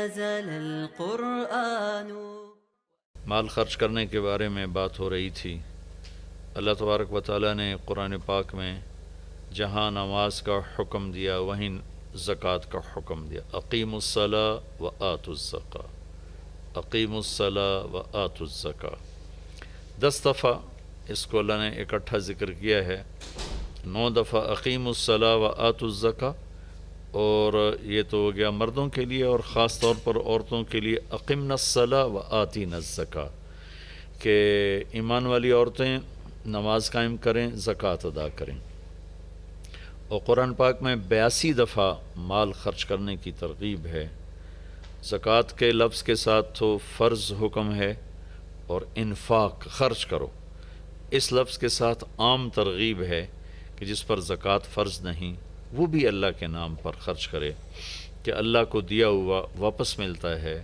نزل القرآن. مال خرچ کرنے کے بارے میں بات ہو رہی تھی. اللہ تبارک و تعالیٰ نے قرآن پاک میں جہاں نماز کا حکم دیا وہیں زکوٰۃ کا حکم دیا. اقیموا الصلاۃ و آتوا الزکاۃ، اقیموا الصلاۃ و آتوا الزکاۃ. 10 دفعہ اس کو اللہ نے اکٹھا ذکر کیا ہے. 9 دفعہ اقیموا الصلاۃ و آتوا الزکاۃ، اور یہ تو ہو گیا مردوں کے لیے، اور خاص طور پر عورتوں کے لیے اقمنا الصلاۃ و آتینا الزکاۃ، کہ ایمان والی عورتیں نماز قائم کریں، زکوٰۃ ادا کریں. اور قرآن پاک میں 82 دفعہ مال خرچ کرنے کی ترغیب ہے. زکوٰۃ کے لفظ کے ساتھ تو فرض حکم ہے، اور انفاق خرچ کرو اس لفظ کے ساتھ عام ترغیب ہے کہ جس پر زکوٰۃ فرض نہیں وہ بھی اللہ کے نام پر خرچ کرے، کہ اللہ کو دیا ہوا واپس ملتا ہے،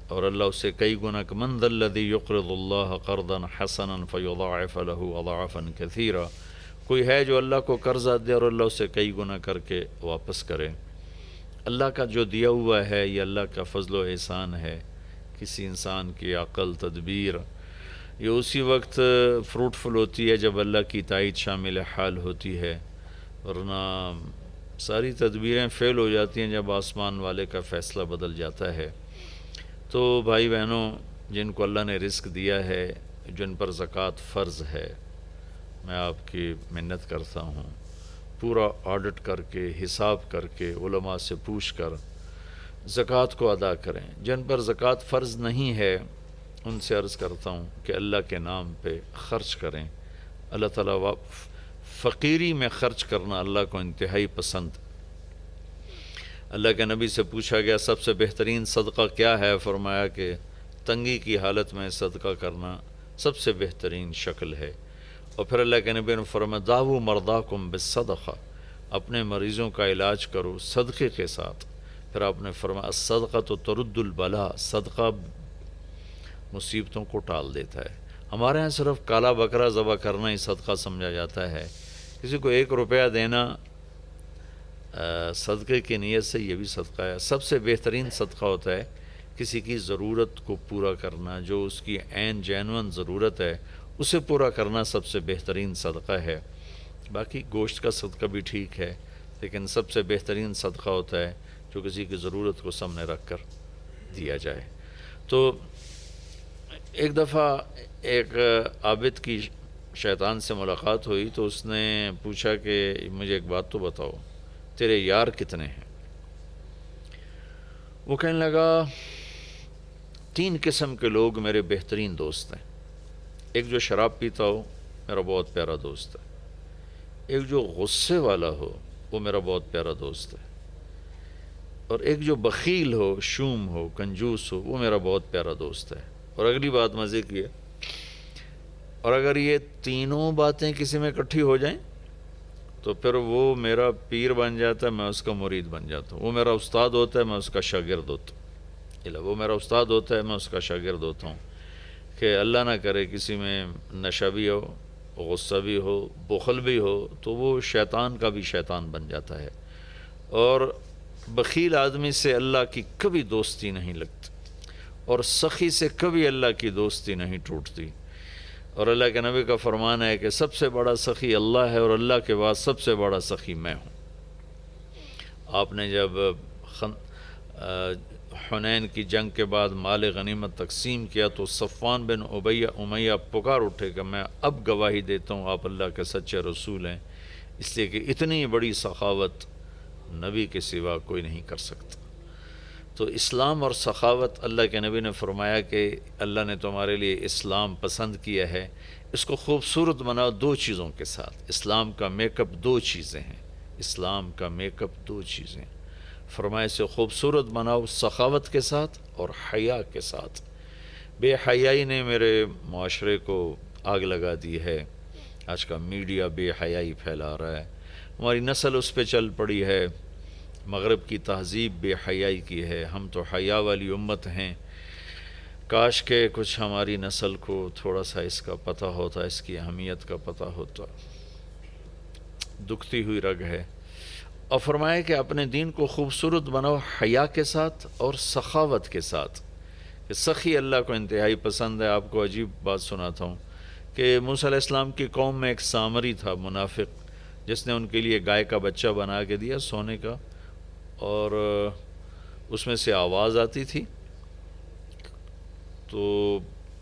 اور اللہ اسے کئی گنا کہ من ذا الذی یقرض اللہ قرضا حسنا فیضاعف له اضعافا کثیرا، کوئی ہے جو اللہ کو قرضہ دے اور اللہ اسے کئی گنا کر کے واپس کرے. اللہ کا جو دیا ہوا ہے یہ اللہ کا فضل و احسان ہے. کسی انسان کی عقل، تدبیر یہ اسی وقت فروٹفل ہوتی ہے جب اللہ کی تائید شامل حال ہوتی ہے، ورنہ ساری تدبیریں فیل ہو جاتی ہیں جب آسمان والے کا فیصلہ بدل جاتا ہے. تو بھائی بہنوں، جن کو اللہ نے رزق دیا ہے، جن پر زکوٰۃ فرض ہے، میں آپ کی منت کرتا ہوں پورا آڈٹ کر کے، حساب کر کے، علماء سے پوچھ کر زکوٰۃ کو ادا کریں. جن پر زکوٰۃ فرض نہیں ہے ان سے عرض کرتا ہوں کہ اللہ کے نام پہ خرچ کریں. اللہ تعالیٰ فقیری میں خرچ کرنا اللہ کو انتہائی پسند. اللہ کے نبی سے پوچھا گیا سب سے بہترین صدقہ کیا ہے؟ فرمایا کہ تنگی کی حالت میں صدقہ کرنا سب سے بہترین شکل ہے. اور پھر اللہ کے نبی نے فرمایا داؤ مرداکم بالصدقہ، اپنے مریضوں کا علاج کرو صدقے کے ساتھ. پھر آپ نے فرمایا الصدقہ تو ترد البلا، صدقہ مصیبتوں کو ٹال دیتا ہے. ہمارے ہاں صرف کالا بکرا ذبح کرنا ہی صدقہ سمجھا جاتا ہے. کسی کو 1 روپیہ دینا صدقے کی نیت سے، یہ بھی صدقہ ہے. سب سے بہترین صدقہ ہوتا ہے کسی کی ضرورت کو پورا کرنا، جو اس کی عین جینون ضرورت ہے اسے پورا کرنا سب سے بہترین صدقہ ہے. باقی گوشت کا صدقہ بھی ٹھیک ہے، لیکن سب سے بہترین صدقہ ہوتا ہے جو کسی کی ضرورت کو سامنے رکھ کر دیا جائے. تو ایک دفعہ ایک عابد کی شیطان سے ملاقات ہوئی تو اس نے پوچھا کہ مجھے ایک بات تو بتاؤ، تیرے یار کتنے ہیں؟ وہ کہنے لگا 3 قسم کے لوگ میرے بہترین دوست ہیں. ایک جو شراب پیتا ہو میرا بہت پیارا دوست ہے، ایک جو غصے والا ہو وہ میرا بہت پیارا دوست ہے، اور ایک جو بخیل ہو، شوم ہو، کنجوس ہو وہ میرا بہت پیارا دوست ہے. اور اگلی بات مزے کی ہے، اور اگر یہ تینوں باتیں کسی میں اکٹھی ہو جائیں تو پھر وہ میرا پیر بن جاتا ہے، میں اس کا مرید بن جاتا ہوں. وہ میرا استاد ہوتا ہے، میں اس کا شاگرد ہوتا ہوں. وہ میرا استاد ہوتا ہے، میں اس کا شاگرد ہوتا ہوں. کہ اللہ نہ کرے کسی میں نشہ بھی ہو، غصہ بھی ہو، بخل بھی ہو، تو وہ شیطان کا بھی شیطان بن جاتا ہے. اور بخیل آدمی سے اللہ کی کبھی دوستی نہیں لگتی، اور سخی سے کبھی اللہ کی دوستی نہیں ٹوٹتی. اور اللہ کے نبی کا فرمان ہے کہ سب سے بڑا سخی اللہ ہے، اور اللہ کے بعد سب سے بڑا سخی میں ہوں. آپ نے جب حنین کی جنگ کے بعد مال غنیمت تقسیم کیا تو صفوان بن امیہ پکار اٹھے کہ میں اب گواہی دیتا ہوں آپ اللہ کے سچے رسول ہیں، اس لیے کہ اتنی بڑی سخاوت نبی کے سوا کوئی نہیں کر سکتا. تو اسلام اور سخاوت، اللہ کے نبی نے فرمایا کہ اللہ نے تمہارے لیے اسلام پسند کیا ہے، اس کو خوبصورت بناؤ 2 چیزوں کے ساتھ. اسلام کا میک اپ 2 چیزیں ہیں، اسلام کا میک اپ 2 چیزیں. فرمایا سے خوبصورت بناؤ سخاوت کے ساتھ اور حیا کے ساتھ. بے حیائی نے میرے معاشرے کو آگ لگا دی ہے. آج کا میڈیا بے حیائی پھیلا رہا ہے، ہماری نسل اس پہ چل پڑی ہے. مغرب کی تہذیب بے حیائی کی ہے، ہم تو حیا والی امت ہیں. کاش کہ کچھ ہماری نسل کو تھوڑا سا اس کا پتہ ہوتا، اس کی اہمیت کا پتہ ہوتا. دکھتی ہوئی رگ ہے. اور فرمایا کہ اپنے دین کو خوبصورت بناؤ حیا کے ساتھ اور سخاوت کے ساتھ، کہ سخی اللہ کو انتہائی پسند ہے۔ آپ کو عجیب بات سناتا ہوں کہ موسیٰ علیہ السلام کی قوم میں ایک سامری تھا منافق، جس نے ان کے لیے گائے کا بچہ بنا کے دیا سونے کا، اور اس میں سے آواز آتی تھی، تو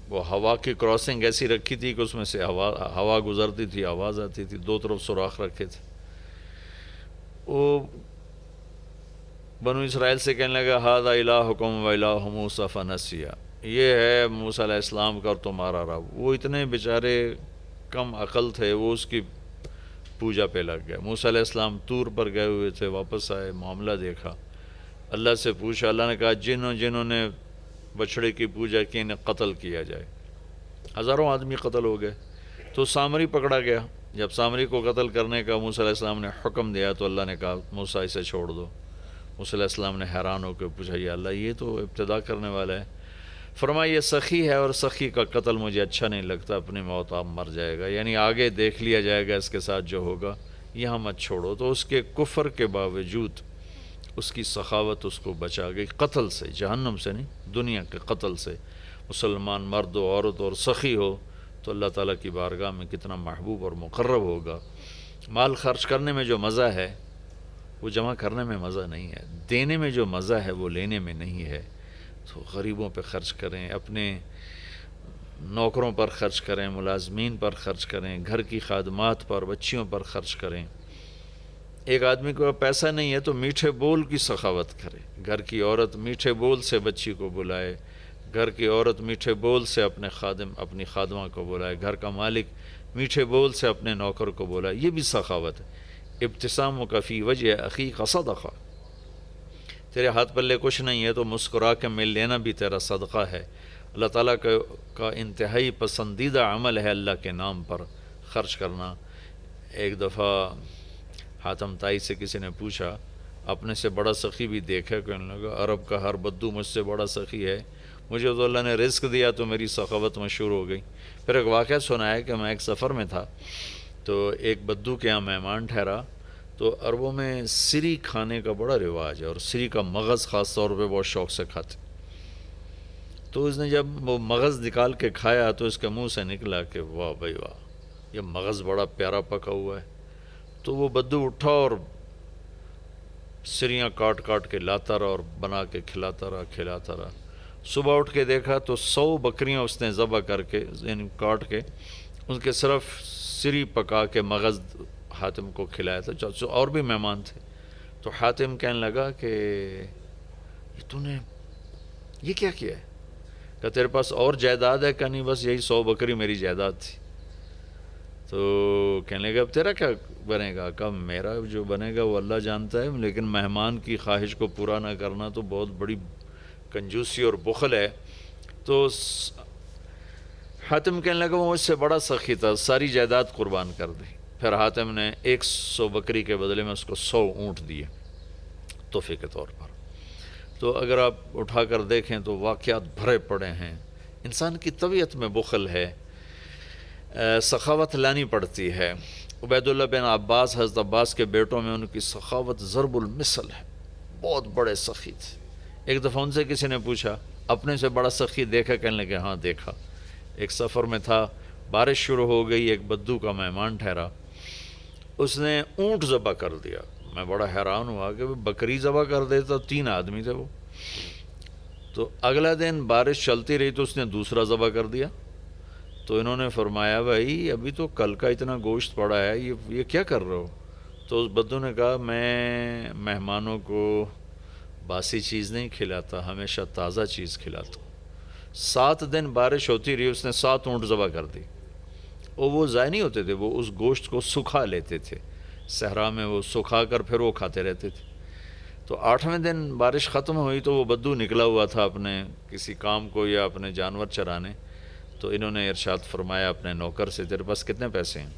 وہ ہوا کی کراسنگ ایسی رکھی تھی کہ اس میں سے ہوا گزرتی تھی، آواز آتی تھی، دو طرف سوراخ رکھے تھے۔ وہ بنو اسرائیل سے کہنے لگا ھذا الہکم و الہ موسیٰ فنسیا، یہ ہے موسیٰ علیہ السلام کا اور تمہارا رب۔ وہ اتنے بیچارے کم عقل تھے، وہ اس کی پوجا پہ لگ گئے۔ موسیٰ علیہ السلام طور پر گئے ہوئے تھے، واپس آئے، معاملہ دیکھا، اللہ سے پوچھا، اللہ نے کہا جنہوں نے بچڑے کی پوجا کی انہیں قتل کیا جائے۔ ہزاروں آدمی قتل ہو گئے، تو سامری پکڑا گیا۔ جب سامری کو قتل کرنے کا موسیٰ علیہ السلام نے حکم دیا تو اللہ نے کہا موسیٰ اسے چھوڑ دو۔ موسیٰ علیہ السلام نے حیران ہو کے پوچھا یا اللہ یہ تو ابتدا کرنے والا ہے۔ فرمایا یہ سخی ہے اور سخی کا قتل مجھے اچھا نہیں لگتا، اپنی موت آپ مر جائے گا، یعنی آگے دیکھ لیا جائے گا اس کے ساتھ جو ہوگا، یہاں مت چھوڑو۔ تو اس کے کفر کے باوجود اس کی سخاوت اس کو بچا گئی قتل سے، جہنم سے نہیں، دنیا کے قتل سے۔ مسلمان مرد و عورت اور سخی ہو تو اللہ تعالیٰ کی بارگاہ میں کتنا محبوب اور مقرب ہوگا۔ مال خرچ کرنے میں جو مزہ ہے وہ جمع کرنے میں مزہ نہیں ہے، دینے میں جو مزہ ہے وہ لینے میں نہیں ہے۔ تو غریبوں پہ خرچ کریں، اپنے نوکروں پر خرچ کریں، ملازمین پر خرچ کریں، گھر کی خادمات پر، بچیوں پر خرچ کریں۔ ایک آدمی کو پیسہ نہیں ہے تو میٹھے بول کی سخاوت کرے، گھر کی عورت میٹھے بول سے بچی کو بلائے، گھر کی عورت میٹھے بول سے اپنی خادمہ کو بلائے، گھر کا مالک میٹھے بول سے اپنے نوکر کو بلائے، یہ بھی سخاوت ہے۔ ابتسامک فی وجہ اخیک صدقہ، تیرے ہاتھ پلے کچھ نہیں ہے تو مسکرا کے مل لینا بھی تیرا صدقہ ہے۔ اللہ تعالیٰ کا انتہائی پسندیدہ عمل ہے اللہ کے نام پر خرچ کرنا۔ ایک دفعہ حاتم طائی سے کسی نے پوچھا اپنے سے بڑا سخی بھی دیکھا؟ کہنے لگا عرب کا ہر بدو مجھ سے بڑا سخی ہے، مجھے تو اللہ نے رزق دیا تو میری سخاوت مشہور ہو گئی۔ پھر ایک واقعہ سنایا کہ میں ایک سفر میں تھا تو ایک بدو کے یہاں مہمان ٹھہرا، تو عربوں میں سری کھانے کا بڑا رواج ہے، اور سری کا مغز خاص طور پہ بہت شوق سے کھاتے۔ تو اس نے جب وہ مغز نکال کے کھایا تو اس کے منہ سے نکلا کہ واہ بھائی واہ، یہ مغز بڑا پیارا پکا ہوا ہے۔ تو وہ بدو اٹھا اور سریاں کاٹ کاٹ کے لاتا رہا اور بنا کے کھلاتا رہا۔ صبح اٹھ کے دیکھا تو 100 بکریاں اس نے ذبح کر کے یعنی کاٹ کے ان کے صرف سری پکا کے مغز حاتم کو کھلایا تھا، اور بھی مہمان تھے۔ تو حاتم کہنے لگا کہ تو نے یہ کیا ہے؟ کہ تیرے پاس اور جائیداد ہے؟ کہ نہیں، بس یہی 100 بکری میری جائیداد تھی۔ تو کہنے لگا اب تیرا کیا بنے گا؟ کہ میرا جو بنے گا وہ اللہ جانتا ہے، لیکن مہمان کی خواہش کو پورا نہ کرنا تو بہت بڑی کنجوسی اور بخل ہے۔ تو حاتم کہنے لگا وہ مجھ سے بڑا سخی تھا، ساری جائیداد قربان کر دی۔ پھر حاتم نے 100 بکری کے بدلے میں اس کو 100 اونٹ دیے تحفے کے طور پر۔ تو اگر آپ اٹھا کر دیکھیں تو واقعات بھرے پڑے ہیں۔ انسان کی طبیعت میں بخل ہے، سخاوت لانی پڑتی ہے۔ عبید اللہ بن عباس، حضرت عباس کے بیٹوں میں ان کی سخاوت ضرب المثل ہے، بہت بڑے سخی تھے۔ ایک دفعہ ان سے کسی نے پوچھا اپنے سے بڑا سخی دیکھا؟ کہنے لگے ہاں دیکھا۔ ایک سفر میں تھا، بارش شروع ہو گئی، ایک بدو کا مہمان ٹھہرا، اس نے اونٹ ذبح کر دیا۔ میں بڑا حیران ہوا کہ بکری ذبح کر دیتا، 3 آدمی تھے وہ۔ تو اگلا دن بارش چلتی رہی تو اس نے دوسرا ذبح کر دیا۔ تو انہوں نے فرمایا بھائی ابھی تو کل کا اتنا گوشت پڑا ہے، یہ کیا کر رہے ہو؟ تو اس بدو نے کہا میں مہمانوں کو باسی چیز نہیں کھلاتا، ہمیشہ تازہ چیز کھلاتا ہوں۔ 7 دن بارش ہوتی رہی، اس نے 7 اونٹ ذبح کر دی، اور وہ ضائع نہیں ہوتے تھے، وہ اس گوشت کو سکھا لیتے تھے صحرا میں، وہ سکھا کر پھر وہ کھاتے رہتے تھے۔ تو 8ویں دن بارش ختم ہوئی تو وہ بدو نکلا ہوا تھا اپنے کسی کام کو یا اپنے جانور چرانے۔ تو انہوں نے ارشاد فرمایا اپنے نوکر سے تیرے پاس کتنے پیسے ہیں؟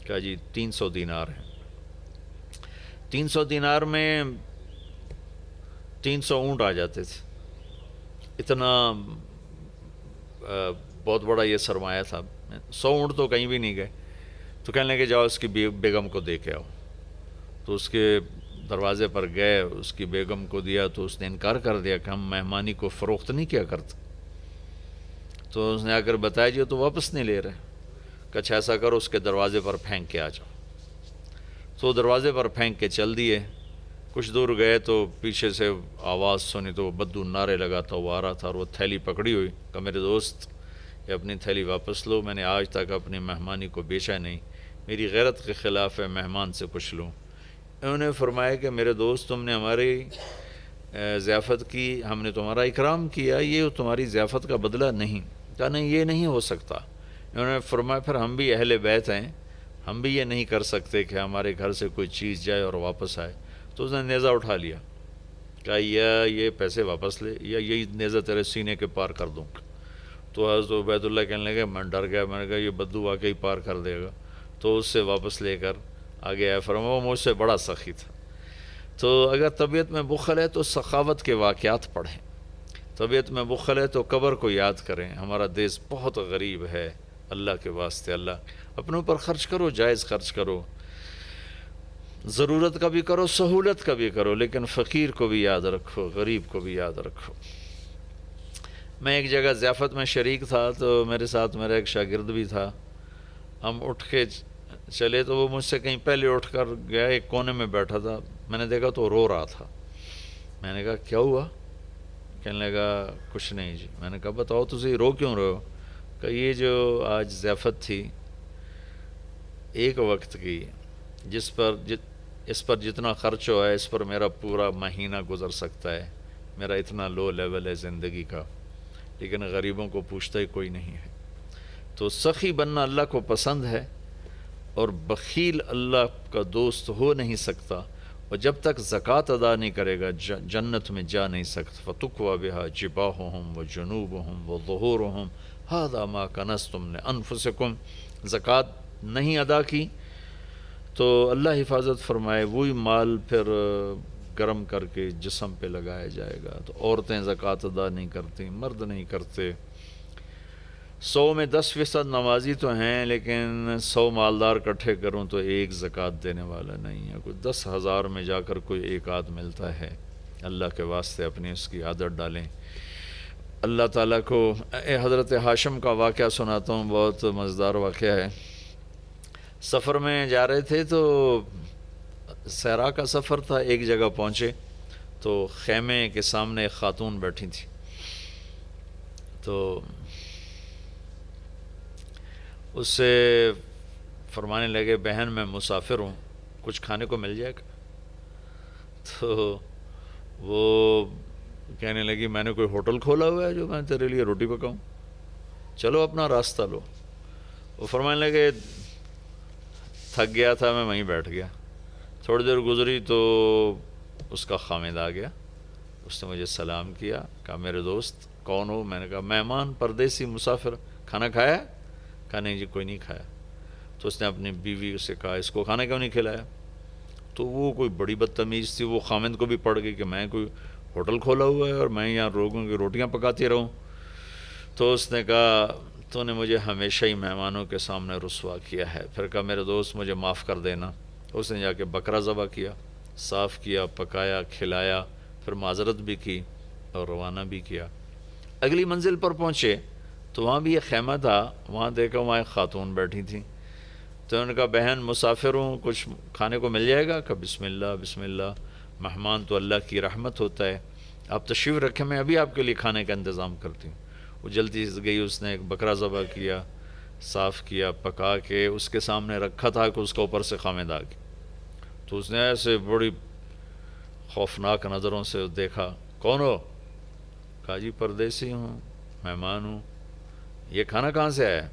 کہا جی 300 دینار ہیں۔ 300 دینار میں 300 اونٹ آ جاتے تھے، اتنا بہت بڑا یہ سرمایہ تھا۔ 100 اونٹ تو کہیں بھی نہیں گئے۔ تو کہنے لگے جاؤ اس کی بیگم کو دے کے آؤ۔ تو اس کے دروازے پر گئے، اس کی بیگم کو دیا تو اس نے انکار کر دیا کہ ہم مہمانی کو فروخت نہیں کیا کرتے۔ تو اس نے آ کر بتایا جی تو واپس نہیں لے رہے، کہ اچھا ایسا کرو اس کے دروازے پر پھینک کے آ جاؤ۔ تو دروازے پر پھینک کے چل دیے۔ کچھ دور گئے تو پیچھے سے آواز سنی تو وہ بدو نعرے لگاتا وہ آ رہا تھا، اور وہ تھیلی پکڑی ہوئی کہ میرے دوست یہ اپنی تھیلی واپس لو، میں نے آج تک اپنی مہمانی کو بیچا نہیں، میری غیرت کے خلاف ہے مہمان سے کچھ لوں۔ انہوں نے فرمایا کہ میرے دوست تم نے ہماری ضیافت کی، ہم نے تمہارا اکرام کیا، یہ تمہاری ضیافت کا بدلہ نہیں۔ کہا نہیں یہ نہیں ہو سکتا۔ انہوں نے فرمایا پھر ہم بھی اہل بیت ہیں، ہم بھی یہ نہیں کر سکتے کہ ہمارے گھر سے کوئی چیز جائے اور واپس آئے۔ تو اس نے نیزہ اٹھا لیا، کہا یا یہ پیسے واپس لے یا یہی نیزہ تیرے سینے کے پار کر دوں۔ تو حضرت عبید اللہ کہنے لگے میں ڈر گیا، میں نے کہا یہ بدو واقعی پار کر دے گا، تو اس سے واپس لے کر آگے آیا۔ فرمایا وہ مجھ سے بڑا سخی تھا۔ تو اگر طبیعت میں بخل ہے تو سخاوت کے واقعات پڑھیں، طبیعت میں بخل ہے تو قبر کو یاد کریں۔ ہمارا دیس بہت غریب ہے، اللہ کے واسطے اللہ اپنے اوپر خرچ کرو، جائز خرچ کرو، ضرورت کا بھی کرو، سہولت کا بھی کرو، لیکن فقیر کو بھی یاد رکھو، غریب کو بھی یاد رکھو۔ میں ایک جگہ ضیافت میں شریک تھا تو میرے ساتھ میرا ایک شاگرد بھی تھا۔ ہم اٹھ کے چلے تو وہ مجھ سے کہیں پہلے اٹھ کر گیا، ایک کونے میں بیٹھا تھا، میں نے دیکھا تو رو رہا تھا۔ میں نے کہا کیا ہوا؟ کہنے لگا کچھ نہیں جی۔ میں نے کہا بتاؤ تجھے رو کیوں رہے ہو؟ کہ یہ جو آج ضیافت تھی ایک وقت کی، اس پر جتنا خرچ ہوا ہے اس پر میرا پورا مہینہ گزر سکتا ہے، میرا اتنا لو لیول ہے زندگی کا، لیکن غریبوں کو پوچھتا ہی کوئی نہیں ہے۔ تو سخی بننا اللہ کو پسند ہے، اور بخیل اللہ کا دوست ہو نہیں سکتا، اور جب تک زکوٰۃ ادا نہیں کرے گا جنت میں جا نہیں سکتا۔ فَتُقْوَى بِهَا جِبَاهُهُمْ وَجُنُوبُهُمْ وَظُهُورُهُمْ هَذَا مَا كَنَزْتُمْ لِأَنفُسِكُمْ۔ زکوٰۃ نہیں ادا کی تو اللہ حفاظت فرمائے وہی مال پھر گرم کر کے جسم پہ لگایا جائے گا۔ تو عورتیں زکوٰۃ ادا نہیں کرتی، مرد نہیں کرتے۔ 100 میں 10% نمازی تو ہیں، لیکن 100 مالدار اکٹھے کروں تو ایک زکوٰۃ دینے والا نہیں ہے۔ کوئی 10,000 میں جا کر کوئی ایک آدھ ملتا ہے۔ اللہ کے واسطے اپنی اس کی عادت ڈالیں۔ اللہ تعالیٰ کو حضرت ہاشم کا واقعہ سناتا ہوں، بہت مزیدار واقعہ ہے۔ سفر میں جا رہے تھے تو صحرا کا سفر تھا، ایک جگہ پہنچے تو خیمے کے سامنے ایک خاتون بیٹھی تھی۔ تو اس سے فرمانے لگے بہن میں مسافر ہوں، کچھ کھانے کو مل جائے گا؟ تو وہ کہنے لگی میں نے کوئی ہوٹل کھولا ہوا ہے جو میں تیرے لیے روٹی پکاؤں، چلو اپنا راستہ لو۔ وہ فرمانے لگے تھک گیا تھا میں وہیں بیٹھ گیا۔ تھوڑی دیر گزری تو اس کا خامد آ گیا، اس نے مجھے سلام کیا، کہا میرے دوست کون ہو؟ میں نے کہا مہمان، پردیسی، مسافر، کھانا کھایا؟ کہا نہیں جی کوئی نہیں کھایا۔ تو اس نے اپنی بیوی سے کہا اس کو کھانا کیوں نہیں کھلایا؟ تو وہ کوئی بڑی بدتمیز تھی، وہ خامد کو بھی پڑ گئی کہ میں کوئی ہوٹل کھولا ہوا ہے اور میں یہاں لوگوں کی روٹیاں پکاتی رہوں۔ تو اس نے کہا تو نے مجھے ہمیشہ ہی مہمانوں کے سامنے رسوا کیا ہے۔ پھر کہا میرے دوست مجھے معاف کر دینا۔ اس نے جا کے بکرا ذبح کیا، صاف کیا، پکایا، کھلایا، پھر معذرت بھی کی اور روانہ بھی کیا۔ اگلی منزل پر پہنچے تو وہاں بھی ایک خیمہ تھا، وہاں دیکھا وہاں ایک خاتون بیٹھی تھی۔ تو انہوں نے کہا بہن مسافر ہوں، کچھ کھانے کو مل جائے گا؟ کہ بسم اللہ بسم اللہ، مہمان تو اللہ کی رحمت ہوتا ہے، آپ تشریف رکھیں میں ابھی آپ کے لیے کھانے کا انتظام کرتی ہوں۔ وہ جلدی سے گئی، اس نے ایک بکرا ذبح کیا، صاف کیا، پکا کے اس کے سامنے رکھا تھا کہ اس کا اوپر سے خامد آ گیا۔ تو اس نے ایسے بڑی خوفناک نظروں سے دیکھا، کون ہو؟ کہا جی پردیسی ہوں، مہمان ہوں۔ یہ کھانا کہاں سے آیا؟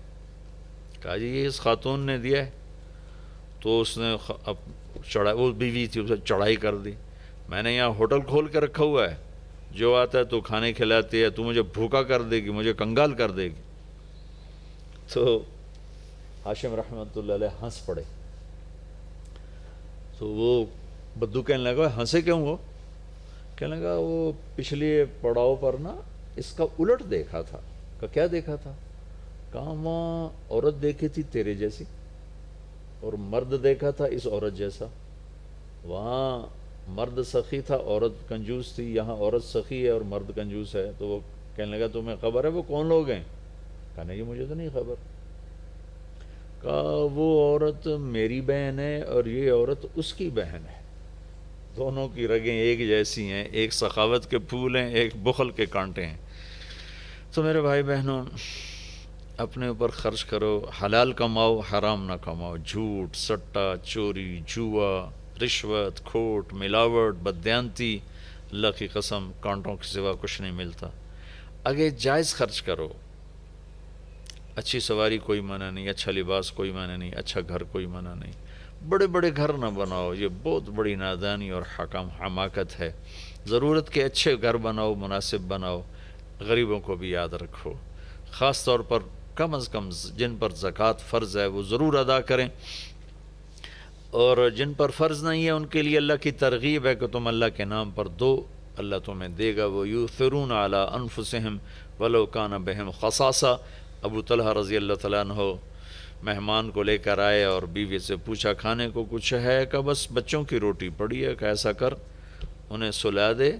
کہا جی یہ اس خاتون نے دیا ہے۔ تو اس نے وہ بیوی تھی، اسے چڑھائی کر دی، میں نے یہاں ہوٹل کھول کے رکھا ہوا ہے، جو آتا ہے تو کھانے کھلاتی ہے، تو مجھے بھوکا کر دے گی، مجھے کنگال کر دے گی۔ تو ہاشم رحمۃ اللہ علیہ ہنس پڑے۔ تو وہ بدو کہنے لگا ہنسے کیوں وہ؟ کہنے لگا وہ پچھلی پڑاؤ پر نا اس کا الٹ دیکھا تھا۔ کہ کیا دیکھا تھا؟ کہا وہاں عورت دیکھی تھی تیرے جیسی، اور مرد دیکھا تھا اس عورت جیسا۔ وہاں مرد سخی تھا، عورت کنجوس تھی، یہاں عورت سخی ہے اور مرد کنجوس ہے. تو وہ کہنے لگا تمہیں خبر ہے وہ کون لوگ ہیں؟ کہا نہیں مجھے تو نہیں خبر. کہا وہ عورت میری بہن ہے اور یہ عورت اس کی بہن ہے، دونوں کی رگیں ایک جیسی ہیں، ایک سخاوت کے پھول ہیں، ایک بخل کے کانٹے ہیں. تو میرے بھائی بہنوں، اپنے اوپر خرچ کرو، حلال کماؤ، حرام نہ کماؤ. جھوٹ، سٹا، چوری، جوا، رشوت، کھوٹ، ملاوٹ، بددیانتی، اللہ کی قسم کانٹوں کے سوا کچھ نہیں ملتا. آگے جائز خرچ کرو. اچھی سواری کوئی منع نہیں، اچھا لباس کوئی منع نہیں، اچھا گھر کوئی منع نہیں. بڑے بڑے گھر نہ بناؤ، یہ بہت بڑی نادانی اور حماقت ہے. ضرورت کے اچھے گھر بناؤ، مناسب بناؤ. غریبوں کو بھی یاد رکھو، خاص طور پر کم از کم جن پر زکوٰۃ فرض ہے وہ ضرور ادا کریں، اور جن پر فرض نہیں ہے ان کے لیے اللہ کی ترغیب ہے کہ تم اللہ کے نام پر دو، اللہ تمہیں دے گا. وَيُؤْثِرُونَ عَلَىٰ أَنفُسِهِمْ وَلَوْ كَانَ بِهِمْ خَصَاصَةٌ. ابو طلحہ رضی اللہ تعالیٰ عنہ مہمان کو لے کر آئے اور بیوی سے پوچھا کھانے کو کچھ ہے؟ کہ بس بچوں کی روٹی پڑی ہے. کہ ایسا کر انہیں سلا دے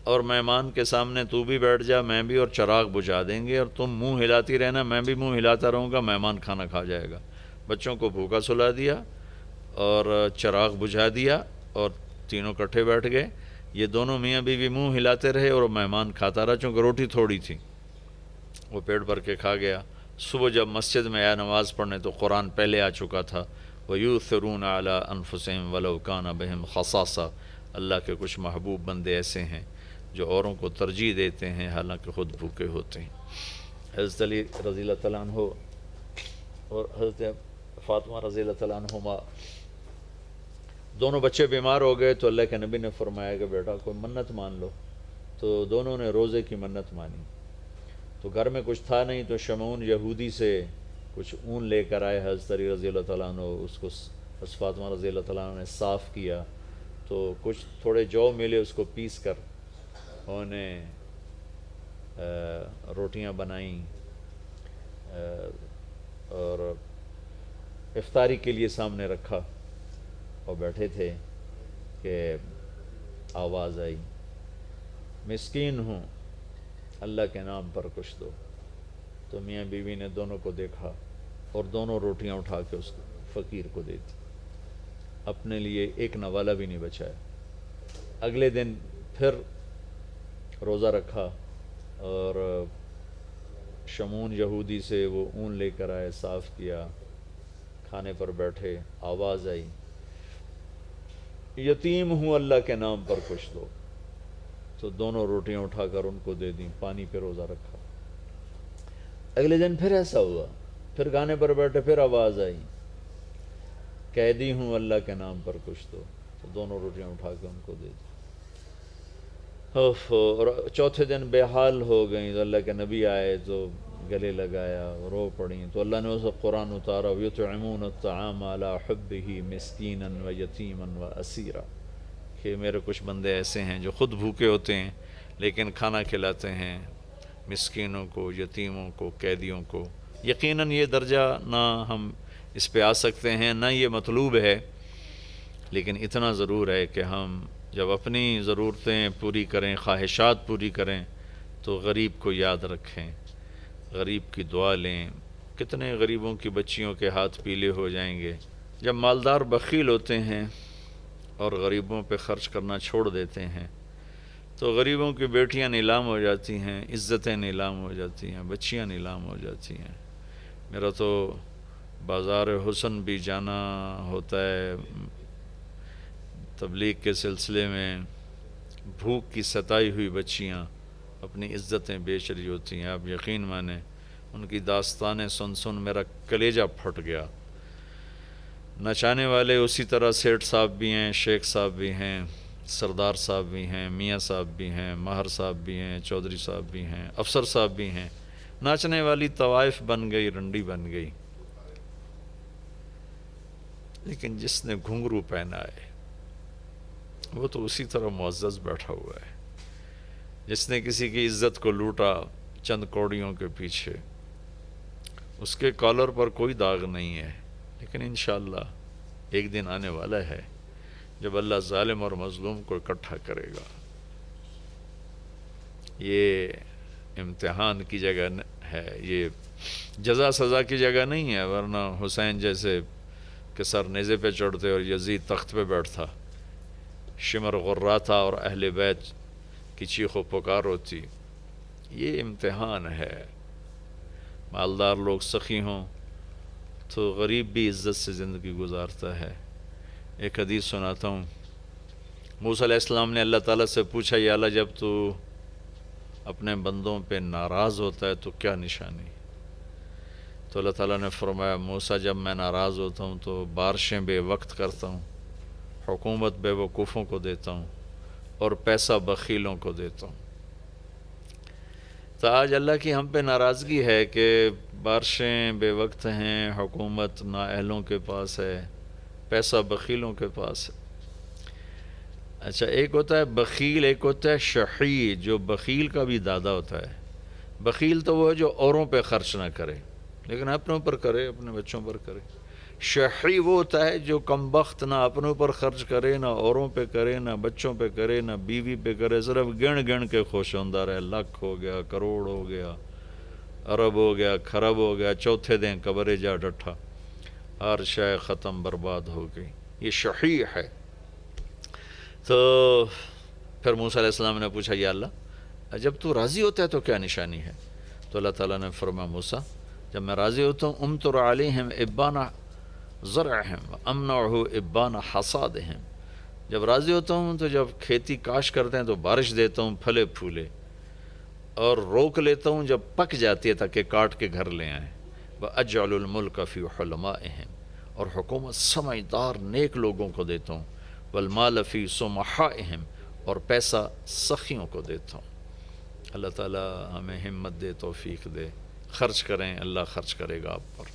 اور مہمان کے سامنے تو بھی بیٹھ جا، میں بھی، اور چراغ بجھا دیں گے اور تم منہ ہلاتی رہنا، میں بھی منہ ہلاتا رہوں گا، مہمان کھانا کھا جائے گا. بچوں کو بھوکا سلا دیا اور چراغ بجھا دیا اور تینوں کٹھے بیٹھ گئے. یہ دونوں میاں بیوی منہ ہلاتے رہے اور مہمان کھاتا رہا، چونکہ روٹی تھوڑی تھی، وہ پیٹ بھر کے کھا گیا. صبح جب مسجد میں آیا نماز پڑھنے تو قرآن پہلے آ چکا تھا، وَيُؤْثِرُونَ عَلَىٰ أَنفُسِهِمْ وَلَوْ كَانَ بِهِمْ خَصَاصَةٌ. اللہ کے کچھ محبوب بندے ایسے ہیں جو اوروں کو ترجیح دیتے ہیں حالانکہ خود بھوکے ہوتے ہیں. حضرت علی رضی اللہ تعالیٰ عنہ اور حضرت فاطمہ رضی اللہ تعالیٰ عنہما دونوں بچے بیمار ہو گئے تو اللہ کے نبی نے فرمایا کہ بیٹا کوئی منت مان لو. تو دونوں نے روزے کی منت مانی. تو گھر میں کچھ تھا نہیں تو شمعون یہودی سے کچھ اون لے کر آئے حضرت علی رضی اللہ تعالیٰ عنہ. اس کو حضرت فاطمہ رضی اللہ تعالیٰ عنہ نے صاف کیا تو کچھ تھوڑے جو ملے اس کو پیس کر انہیں روٹیاں بنائیں اور افطاری کے لیے سامنے رکھا اور بیٹھے تھے کہ آواز آئی مسکین ہوں اللہ کے نام پر کچھ دو. تو میاں بیوی نے دونوں کو دیکھا اور دونوں روٹیاں اٹھا کے اس فقیر کو دے دی. اپنے لیے ایک نوالا بھی نہیں بچایا. اگلے دن پھر روزہ رکھا اور شمعون یہودی سے وہ اون لے کر آئے، صاف کیا، کھانے پر بیٹھے، آواز آئی یتیم ہوں اللہ کے نام پر کچھ دو. تو دونوں روٹیاں اٹھا کر ان کو دے دیں، پانی پہ روزہ رکھا. اگلے دن پھر ایسا ہوا، پھر گانے پر بیٹھے، پھر آواز آئی قیدی ہوں اللہ کے نام پر کچھ دو. تو دونوں روٹیاں اٹھا کے ان کو دے دی. اور چوتھے دن بے حال ہو گئیں تو اللہ کے نبی آئے تو گلے لگایا، رو پڑیں. تو اللہ نے اس قرآن اتارا وَيُطْعِمُونَ الطَّعَامَ عَلَىٰ حُبِّهِ مِسْكِينًا وَيَتِيمًا وَأَسِيرًا. کہ میرے کچھ بندے ایسے ہیں جو خود بھوکے ہوتے ہیں لیکن کھانا کھلاتے ہیں مسکینوں کو، یتیموں کو، قیدیوں کو. یقیناً یہ درجہ نہ ہم اس پہ آ سکتے ہیں، نہ یہ مطلوب ہے، لیکن اتنا ضرور ہے کہ ہم جب اپنی ضرورتیں پوری کریں، خواہشات پوری کریں، تو غریب کو یاد رکھیں، غریب کی دعا لیں. کتنے غریبوں کی بچیوں کے ہاتھ پیلے ہو جائیں گے. جب مالدار بخیل ہوتے ہیں اور غریبوں پہ خرچ کرنا چھوڑ دیتے ہیں تو غریبوں کی بیٹیاں نیلام ہو جاتی ہیں، عزتیں نیلام ہو جاتی ہیں، بچیاں نیلام ہو جاتی ہیں. میرا تو بازار حسن بھی جانا ہوتا ہے تبلیغ کے سلسلے میں. بھوک کی ستائی ہوئی بچیاں اپنی عزتیں بیچ رہی ہوتی ہیں. آپ یقین مانیں ان کی داستانیں سن سن میرا کلیجہ پھٹ گیا. نچانے والے اسی طرح سیٹھ صاحب بھی ہیں، شیخ صاحب بھی ہیں، سردار صاحب بھی ہیں، میاں صاحب بھی ہیں، ماہر صاحب بھی ہیں، چودھری صاحب بھی ہیں، افسر صاحب بھی ہیں. ناچنے والی طوائف بن گئی، رنڈی بن گئی. لیکن جس نے گھنگرو پہنا ہے وہ تو اسی طرح معزز بیٹھا ہوا ہے. جس نے کسی کی عزت کو لوٹا چند کوڑیوں کے پیچھے، اس کے کالر پر کوئی داغ نہیں ہے، لیکن انشاءاللہ ایک دن آنے والا ہے جب اللہ ظالم اور مظلوم کو اکٹھا کرے گا۔ یہ امتحان کی جگہ ہے، یہ جزا سزا کی جگہ نہیں ہے، ورنہ حسین جیسے کہ سر نیزے پہ چڑھتے اور یزید تخت پہ بیٹھتا، شمر غراتا اور اہل بیت کی چیخ و پکار ہوتی۔ یہ امتحان ہے۔ مالدار لوگ سخی ہوں تو غریب بھی عزت سے زندگی گزارتا ہے۔ ایک حدیث سناتا ہوں۔ موسیٰ علیہ السلام نے اللہ تعالیٰ سے پوچھا، یا اللہ جب تو اپنے بندوں پہ ناراض ہوتا ہے تو کیا نشانی؟ تو اللہ تعالیٰ نے فرمایا، موسیٰ جب میں ناراض ہوتا ہوں تو بارشیں بے وقت کرتا ہوں، حکومت بے وقوفوں کو دیتا ہوں اور پیسہ بخیلوں کو دیتا ہوں۔ تو آج اللہ کی ہم پہ ناراضگی ہے کہ بارشیں بے وقت ہیں، حکومت نااہلوں کے پاس ہے، پیسہ بخیلوں کے پاس ہے۔ اچھا، ایک ہوتا ہے بخیل، ایک ہوتا ہے شحیح، جو بخیل کا بھی دادا ہوتا ہے۔ بخیل تو وہ ہے جو اوروں پہ خرچ نہ کرے لیکن اپنے اوپر کرے، اپنے بچوں پر کرے۔ شحیح وہ ہوتا ہے جو کم بخت نہ اپنے اوپر خرچ کرے، نہ اوروں پہ کرے، نہ بچوں پہ کرے، نہ بیوی پہ کرے، صرف گن گن کے خوش ہوندہ رہے۔ لاکھ ہو گیا، کروڑ ہو گیا، ارب ہو گیا، کھرب ہو گیا، چوتھے دن قبرے جا ڈٹھا، ہر شے ختم برباد ہو گئی۔ یہ شحیح ہے۔ تو پھر موسیٰ علیہ السلام نے پوچھا، یا اللہ جب تو راضی ہوتا ہے تو کیا نشانی ہے؟ تو اللہ تعالیٰ نے فرمایا، موسیٰ جب میں راضی ہوتا ہوں، امطر علیہم ابان زرعہم وامنعہ ابان حصادہم، جب راضی ہوتا ہوں تو جب کھیتی کاش کرتے ہیں تو بارش دیتا ہوں پھلے پھولے، اور روک لیتا ہوں جب پک جاتی ہے تاکہ کاٹ کے گھر لے آئیں۔ وَأَجْعَلُ الْمُلْكَ فِي حُلَمَائِهِمْ، اور حکومت سمجھدار نیک لوگوں کو دیتا ہوں۔ وَالْمَالَ فِي سُمَحَائِهِمْ، اور پیسہ سخیوں کو دیتا ہوں۔ اللہ تعالیٰ ہمیں ہمت دے، توفیق دے، خرچ کریں، اللہ خرچ کرے گا آپ پر۔